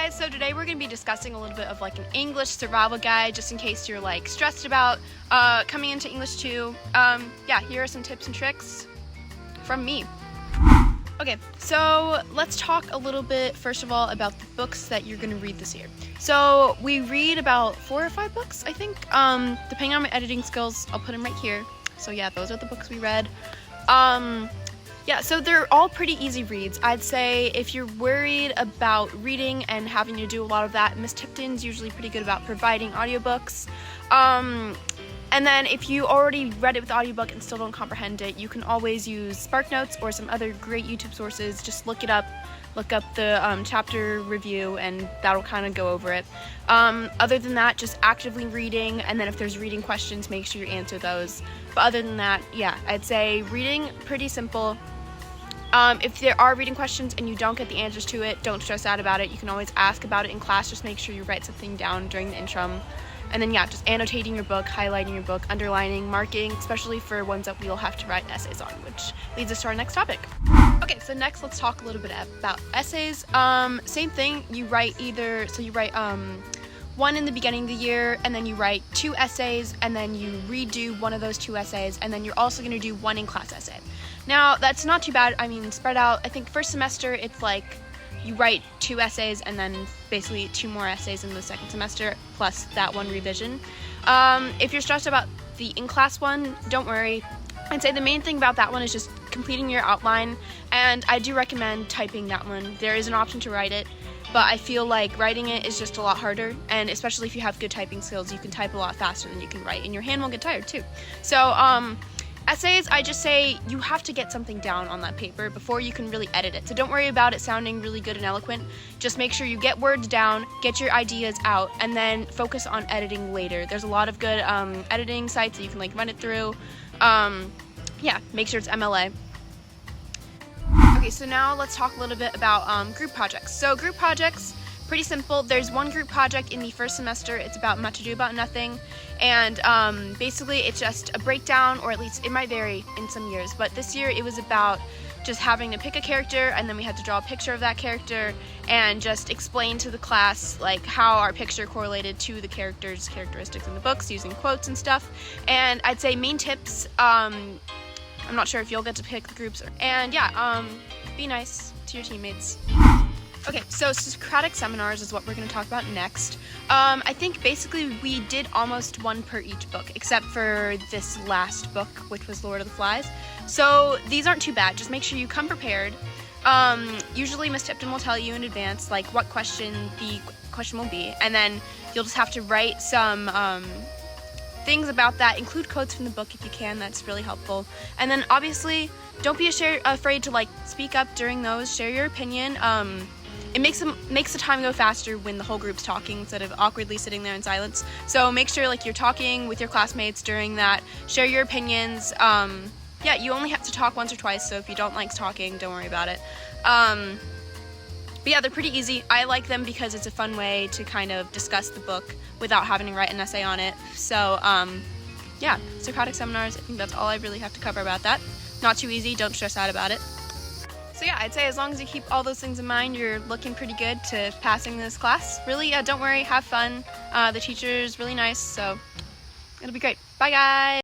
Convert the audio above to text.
guys, so today we're going to be discussing a little bit of like an English survival guide, just in case you're like stressed about coming into English 2. Yeah, here are some tips and tricks from me. Okay, so let's talk a little bit first of all about the books that you're going to read this year. So we read about 4 or 5 books, I think, depending on my editing skills. I'll put them right here. So yeah, those are the books we read. Yeah, so they're all pretty easy reads. I'd say if you're worried about reading and having to do a lot of that, Miss Tipton's usually pretty good about providing audiobooks. And then if you already read it with the audiobook and still don't comprehend it, you can always use SparkNotes or some other great YouTube sources. Just look up the chapter review, and that'll kind of go over it. Other than that, just actively reading, and then if there's reading questions, make sure you answer those. But other than that, yeah, I'd say reading, pretty simple. If there are reading questions and you don't get the answers to it, don't stress out about it. You can always ask about it in class. Just make sure you write something down during the interim. And then yeah, just annotating your book, highlighting your book, underlining, marking, especially for ones that we'll have to write essays on, which leads us to our next topic. Okay, so next let's talk a little bit about essays. Same thing, you write one in the beginning of the year, and then you write 2 essays, and then you redo one of those 2 essays, and then you're also going to do 1 in-class essay. Now, that's not too bad. I mean, spread out. I think first semester, it's like you write 2 essays, and then basically 2 more essays in the second semester, plus that 1 revision. If you're stressed about the in-class one, don't worry. I'd say the main thing about that one is just completing your outline, and I do recommend typing that one. There is an option to write it, but I feel like writing it is just a lot harder, and especially if you have good typing skills, you can type a lot faster than you can write, and your hand will get tired too. So, essays, I just say you have to get something down on that paper before you can really edit it. So don't worry about it sounding really good and eloquent. Just make sure you get words down, get your ideas out, and then focus on editing later. There's a lot of good editing sites that you can like run it through. Yeah, make sure it's MLA. Okay, so now let's talk a little bit about group projects. So group projects, pretty simple. There's 1 group project in the first semester. It's about Much Ado About Nothing, and basically it's just a breakdown, or at least it might vary in some years, but this year it was about just having to pick a character, and then we had to draw a picture of that character and just explain to the class like how our picture correlated to the character's characteristics in the books using quotes and stuff. And I'd say main tips, I'm not sure if you'll get to pick the groups, and yeah, be nice to your teammates. Okay, so Socratic seminars is what we're going to talk about next. I think basically we did almost 1 per each book, except for this last book, which was Lord of the Flies. So these aren't too bad. Just make sure you come prepared. Usually Miss Tipton will tell you in advance like what question the question will be, and then you'll just have to write some things about that. Include quotes from the book if you can. That's really helpful. And then obviously don't be afraid to like speak up during those. Share your opinion. It makes the time go faster when the whole group's talking instead of awkwardly sitting there in silence. So make sure like you're talking with your classmates during that. Share your opinions. Yeah, you only have to talk once or twice, so if you don't like talking, don't worry about it. But yeah, they're pretty easy. I like them because it's a fun way to kind of discuss the book without having to write an essay on it. So yeah, Socratic seminars, I think that's all I really have to cover about that. Not too easy, don't stress out about it. So yeah, I'd say as long as you keep all those things in mind, you're looking pretty good to passing this class. Really, don't worry, have fun. The teacher's really nice, so it'll be great. Bye guys!